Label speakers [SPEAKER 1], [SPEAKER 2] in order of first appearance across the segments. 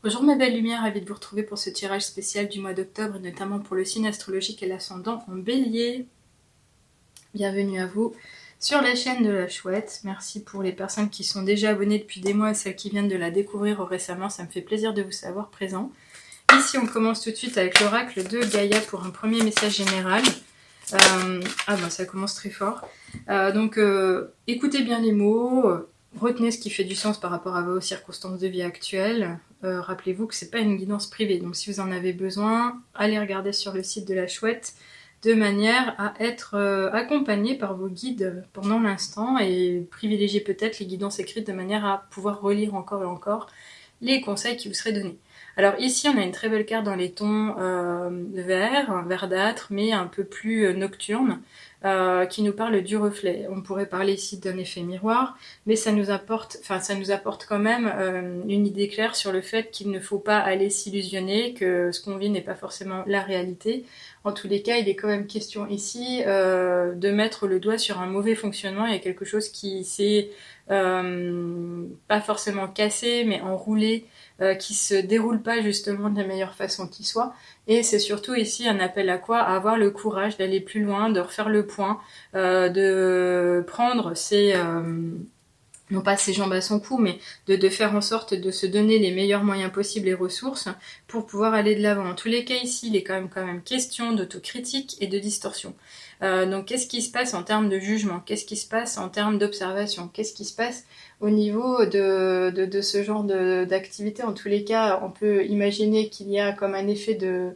[SPEAKER 1] Bonjour mes belles lumières, ravie de vous retrouver pour ce tirage spécial du mois d'octobre, et notamment pour le signe astrologique et l'ascendant en bélier. Bienvenue à vous sur la chaîne de la Chouette. Merci pour les personnes qui sont déjà abonnées depuis des mois et celles qui viennent de la découvrir récemment, ça me fait plaisir de vous savoir présent. Ici on commence tout de suite avec l'oracle de Gaïa pour un premier message général. Ça commence très fort. Écoutez bien les mots, retenez ce qui fait du sens par rapport à vos circonstances de vie actuelles. Rappelez-vous que c'est pas une guidance privée, donc si vous en avez besoin, allez regarder sur le site de la Chouette de manière à être accompagné par vos guides pendant l'instant et privilégier peut-être les guidances écrites de manière à pouvoir relire encore et encore les conseils qui vous seraient donnés. Alors ici on a une très belle carte dans les tons verdâtre, mais un peu plus nocturne, qui nous parle du reflet. On pourrait parler ici d'un effet miroir, mais ça nous apporte quand même une idée claire sur le fait qu'il ne faut pas aller s'illusionner, que ce qu'on vit n'est pas forcément la réalité. En tous les cas, il est quand même question ici de mettre le doigt sur un mauvais fonctionnement. Il y a quelque chose qui s'est pas forcément cassé, mais enroulé, qui se déroule pas justement de la meilleure façon qui soit. Et c'est surtout ici un appel à quoi? À avoir le courage d'aller plus loin, de refaire le point, de prendre non pas ses jambes à son cou, mais de faire en sorte de se donner les meilleurs moyens possibles et ressources pour pouvoir aller de l'avant. En tous les cas ici, il est quand même question d'autocritique et de distorsion. Donc qu'est-ce qui se passe en termes de jugement? Qu'est-ce qui se passe en termes d'observation? Qu'est-ce qui se passe au niveau de ce genre d'activité? En tous les cas, on peut imaginer qu'il y a comme un effet de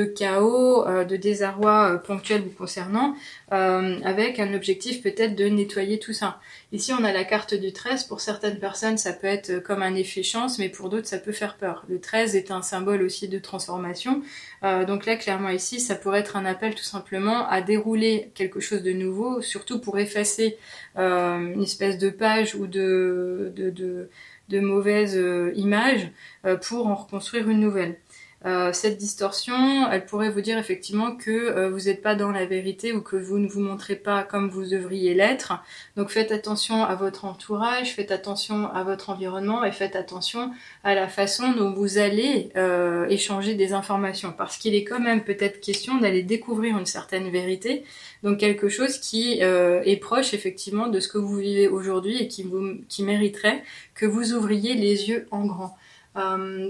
[SPEAKER 1] chaos, de désarroi ponctuel vous concernant, avec un objectif peut-être de nettoyer tout ça. Ici on a la carte du 13, pour certaines personnes ça peut être comme un effet chance, mais pour d'autres ça peut faire peur. Le 13 est un symbole aussi de transformation, donc là clairement ici ça pourrait être un appel tout simplement à dérouler quelque chose de nouveau, surtout pour effacer une espèce de page ou de mauvaises images, pour en reconstruire une nouvelle. Cette distorsion, elle pourrait vous dire effectivement que vous n'êtes pas dans la vérité ou que vous ne vous montrez pas comme vous devriez l'être. Donc faites attention à votre entourage, faites attention à votre environnement et faites attention à la façon dont vous allez échanger des informations. Parce qu'il est quand même peut-être question d'aller découvrir une certaine vérité, donc quelque chose qui est proche effectivement de ce que vous vivez aujourd'hui et qui mériterait que vous ouvriez les yeux en grand.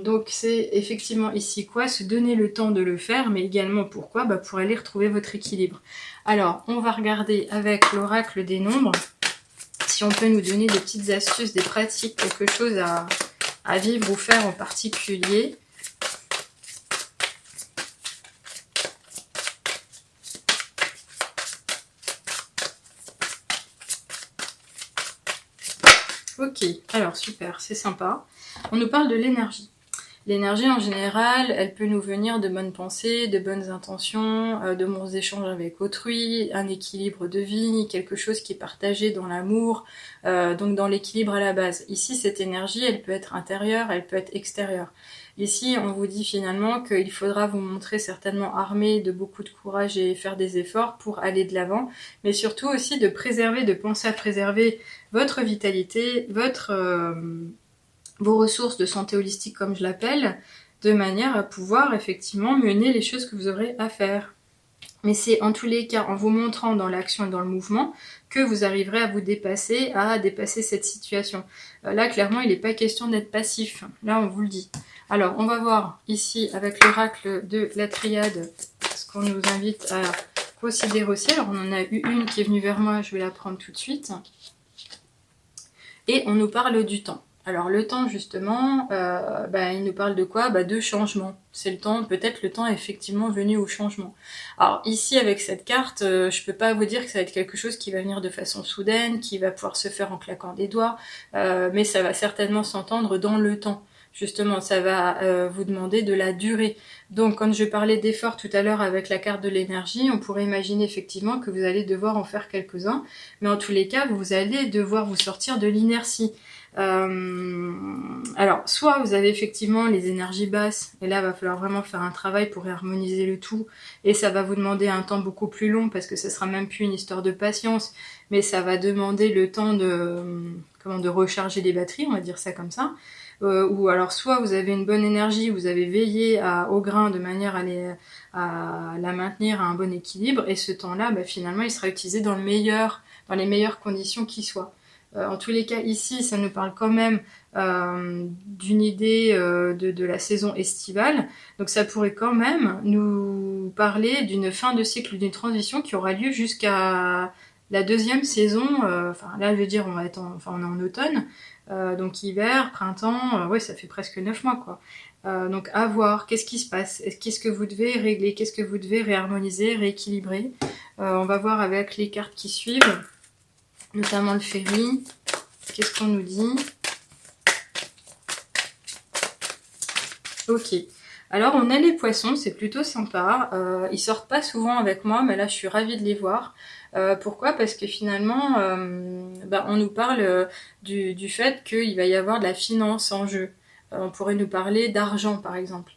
[SPEAKER 1] Donc c'est effectivement ici quoi? Se donner le temps de le faire, mais également pourquoi? Pour aller retrouver votre équilibre. Alors, on va regarder avec l'oracle des nombres, si on peut nous donner des petites astuces, des pratiques, quelque chose à vivre ou faire en particulier. Ok, alors super, c'est sympa. On nous parle de l'énergie. L'énergie en général, elle peut nous venir de bonnes pensées, de bonnes intentions, de bons échanges avec autrui, un équilibre de vie, quelque chose qui est partagé dans l'amour, donc dans l'équilibre à la base. Ici, cette énergie, elle peut être intérieure, elle peut être extérieure. Ici, on vous dit finalement qu'il faudra vous montrer certainement armé de beaucoup de courage et faire des efforts pour aller de l'avant, mais surtout aussi de penser à préserver votre vitalité, vos ressources de santé holistique comme je l'appelle, de manière à pouvoir effectivement mener les choses que vous aurez à faire. Mais c'est en tous les cas en vous montrant dans l'action et dans le mouvement que vous arriverez à dépasser cette situation. Là clairement il n'est pas question d'être passif, là on vous le dit. Alors on va voir ici avec l'oracle de la triade ce qu'on nous invite à considérer aussi. Alors on en a eu une qui est venue vers moi, je vais la prendre tout de suite. Et on nous parle du temps. Alors le temps justement, il nous parle de quoi? De changement. C'est le temps, peut-être le temps est effectivement venu au changement. Alors ici avec cette carte, je peux pas vous dire que ça va être quelque chose qui va venir de façon soudaine, qui va pouvoir se faire en claquant des doigts, mais ça va certainement s'entendre dans le temps. Justement, ça va vous demander de la durée. Donc, quand je parlais d'efforts tout à l'heure avec la carte de l'énergie, on pourrait imaginer effectivement que vous allez devoir en faire quelques-uns. Mais en tous les cas, vous allez devoir vous sortir de l'inertie. Alors, soit vous avez effectivement les énergies basses, et là, il va falloir vraiment faire un travail pour harmoniser le tout. Et ça va vous demander un temps beaucoup plus long, parce que ce sera même plus une histoire de patience, mais ça va demander le temps de recharger les batteries, on va dire ça comme ça. ou alors soit vous avez une bonne énergie, vous avez veillé au grain de manière à la maintenir à un bon équilibre, et ce temps-là, finalement, il sera utilisé dans les meilleures conditions qui soient. En tous les cas, ici, ça nous parle quand même d'une idée de la saison estivale. Donc ça pourrait quand même nous parler d'une fin de cycle, d'une transition qui aura lieu jusqu'à la deuxième saison. Là, je veux dire, on est en automne. Donc hiver, printemps, ouais, ça fait presque 9 mois, quoi. Donc à voir, qu'est-ce qui se passe? Qu'est-ce que vous devez régler? Qu'est-ce que vous devez réharmoniser, rééquilibrer? On va voir avec les cartes qui suivent, notamment le ferry. Qu'est-ce qu'on nous dit? Ok. Alors on a les poissons, c'est plutôt sympa. Ils sortent pas souvent avec moi, mais là je suis ravie de les voir. Pourquoi? Parce que finalement, on nous parle du fait qu'il va y avoir de la finance en jeu. On pourrait nous parler d'argent par exemple.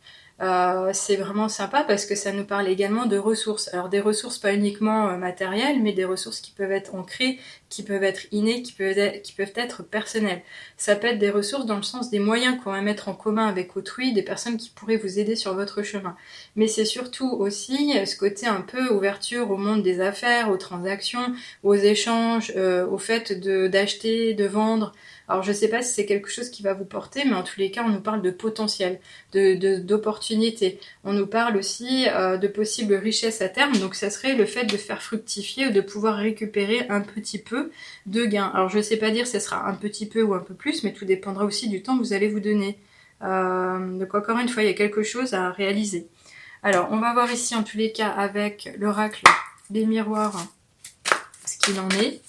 [SPEAKER 1] C'est vraiment sympa parce que ça nous parle également de ressources. Alors des ressources pas uniquement matérielles, mais des ressources qui peuvent être ancrées, qui peuvent être innées, qui peuvent être personnelles. Ça peut être des ressources dans le sens des moyens qu'on va mettre en commun avec autrui, des personnes qui pourraient vous aider sur votre chemin. Mais c'est surtout aussi ce côté un peu ouverture au monde des affaires, aux transactions, aux échanges, au fait d'acheter, de vendre. Alors je sais pas si c'est quelque chose qui va vous porter, mais en tous les cas, on nous parle de potentiel, d'opportunités. On nous parle aussi de possibles richesses à terme, donc ça serait le fait de faire fructifier ou de pouvoir récupérer un petit peu de gains. Alors je sais pas dire si ça sera un petit peu ou un peu plus, mais tout dépendra aussi du temps que vous allez vous donner. Donc encore une fois, il y a quelque chose à réaliser. Alors on va voir ici en tous les cas avec l'oracle des miroirs ce qu'il en est.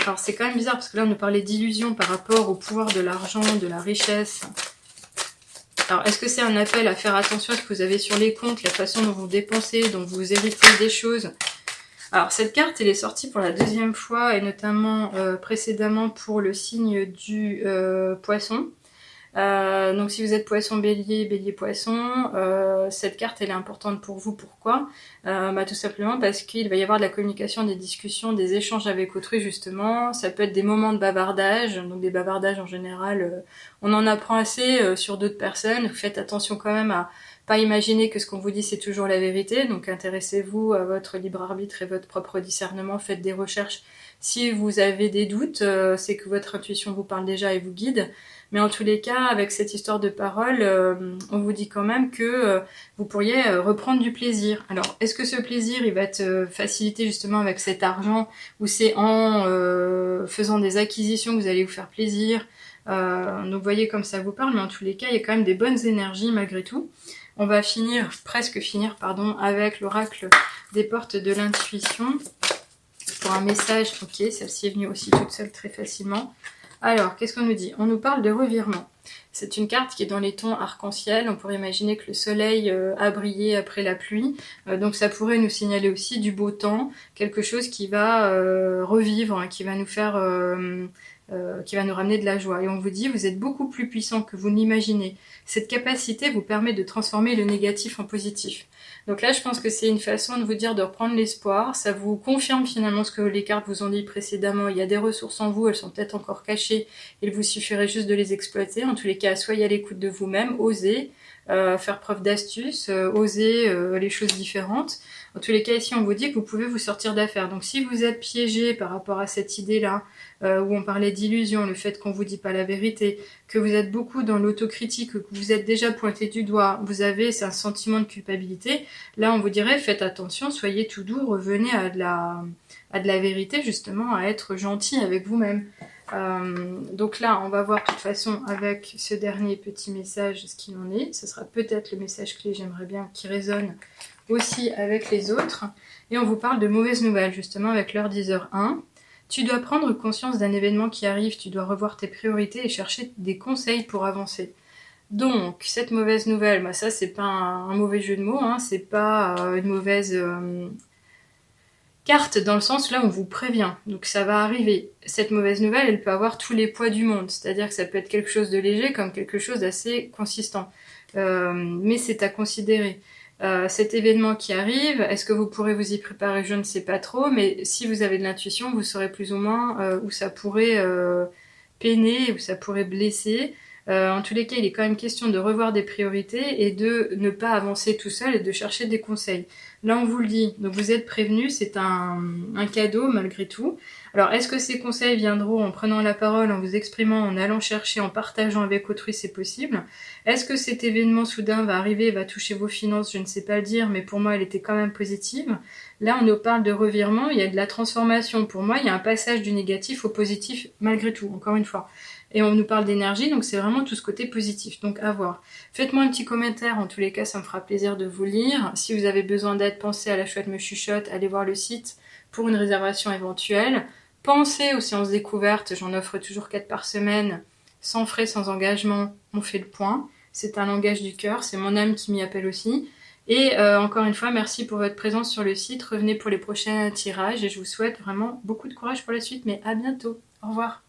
[SPEAKER 1] Alors c'est quand même bizarre parce que là on nous parlait d'illusion par rapport au pouvoir de l'argent, de la richesse. Alors est-ce que c'est un appel à faire attention à ce que vous avez sur les comptes, la façon dont vous dépensez, dont vous héritez des choses? Alors cette carte elle est sortie pour la deuxième fois et notamment précédemment pour le signe du poisson. Donc si vous êtes poisson bélier, bélier poisson, cette carte elle est importante pour vous. Pourquoi? Tout simplement parce qu'il va y avoir de la communication, des discussions, des échanges avec autrui justement. Ça peut être des moments de bavardage, donc des bavardages en général, on en apprend assez sur d'autres personnes. Faites attention quand même à pas imaginer que ce qu'on vous dit c'est toujours la vérité, donc intéressez-vous à votre libre arbitre et votre propre discernement, faites des recherches. Si vous avez des doutes, c'est que votre intuition vous parle déjà et vous guide. Mais en tous les cas, avec cette histoire de parole, on vous dit quand même que vous pourriez reprendre du plaisir. Alors, est-ce que ce plaisir, il va être facilité justement avec cet argent, ou c'est en faisant des acquisitions que vous allez vous faire plaisir? Donc, voyez comme ça vous parle, mais en tous les cas, il y a quand même des bonnes énergies malgré tout. On va presque finir, avec l'oracle des portes de l'intuition. Pour un message, ok, celle-ci est venue aussi toute seule très facilement. Alors, qu'est-ce qu'on nous dit? On nous parle de revirement. C'est une carte qui est dans les tons arc-en-ciel. On pourrait imaginer que le soleil a brillé après la pluie. Donc ça pourrait nous signaler aussi du beau temps, quelque chose qui va revivre, hein, qui va nous faire... qui va nous ramener de la joie. Et on vous dit, vous êtes beaucoup plus puissant que vous n'imaginez. Cette capacité vous permet de transformer le négatif en positif. Donc là, je pense que c'est une façon de vous dire de reprendre l'espoir. Ça vous confirme finalement ce que les cartes vous ont dit précédemment. Il y a des ressources en vous, elles sont peut-être encore cachées. Il vous suffirait juste de les exploiter. En tous les cas, soyez à l'écoute de vous-même, osez faire preuve d'astuce, oser les choses différentes. En tous les cas, ici, on vous dit que vous pouvez vous sortir d'affaire. Donc si vous êtes piégé par rapport à cette idée-là, où on parlait d'illusion, le fait qu'on vous dit pas la vérité, que vous êtes beaucoup dans l'autocritique, que vous êtes déjà pointé du doigt, c'est un sentiment de culpabilité, là on vous dirait faites attention, soyez tout doux, revenez à de la vérité justement, à être gentil avec vous-même. Donc là on va voir de toute façon avec ce dernier petit message ce qu'il en est, ce sera peut-être le message clé, j'aimerais bien, qui résonne aussi avec les autres, et on vous parle de mauvaises nouvelles justement avec l'heure 10h01. Tu dois prendre conscience d'un événement qui arrive, tu dois revoir tes priorités et chercher des conseils pour avancer. Donc, cette mauvaise nouvelle, ça c'est pas un mauvais jeu de mots, hein, c'est pas une mauvaise carte dans le sens là où on vous prévient. Donc ça va arriver. Cette mauvaise nouvelle, elle peut avoir tous les poids du monde, c'est-à-dire que ça peut être quelque chose de léger comme quelque chose d'assez consistant. Mais c'est à considérer. Cet événement qui arrive, est-ce que vous pourrez vous y préparer? Je ne sais pas trop, mais si vous avez de l'intuition, vous saurez plus ou moins où ça pourrait peiner, où ça pourrait blesser. En tous les cas, il est quand même question de revoir des priorités et de ne pas avancer tout seul et de chercher des conseils. Là, on vous le dit, donc vous êtes prévenus, c'est un cadeau malgré tout. Alors, est-ce que ces conseils viendront en prenant la parole, en vous exprimant, en allant chercher, en partageant avec autrui, c'est possible? Est-ce que cet événement soudain va arriver, va toucher vos finances? Je ne sais pas le dire, mais pour moi, elle était quand même positive. Là, on nous parle de revirement, il y a de la transformation. Pour moi, il y a un passage du négatif au positif, malgré tout, encore une fois. Et on nous parle d'énergie, donc c'est vraiment tout ce côté positif. Donc à voir. Faites-moi un petit commentaire, en tous les cas, ça me fera plaisir de vous lire. Si vous avez besoin d'aide, pensez à La Chouette me chuchote, allez voir le site pour une réservation éventuelle. Pensez aux séances découvertes, j'en offre toujours 4 par semaine, sans frais, sans engagement, on fait le point. C'est un langage du cœur, c'est mon âme qui m'y appelle aussi. Et encore une fois, merci pour votre présence sur le site. Revenez pour les prochains tirages et je vous souhaite vraiment beaucoup de courage pour la suite, mais à bientôt. Au revoir.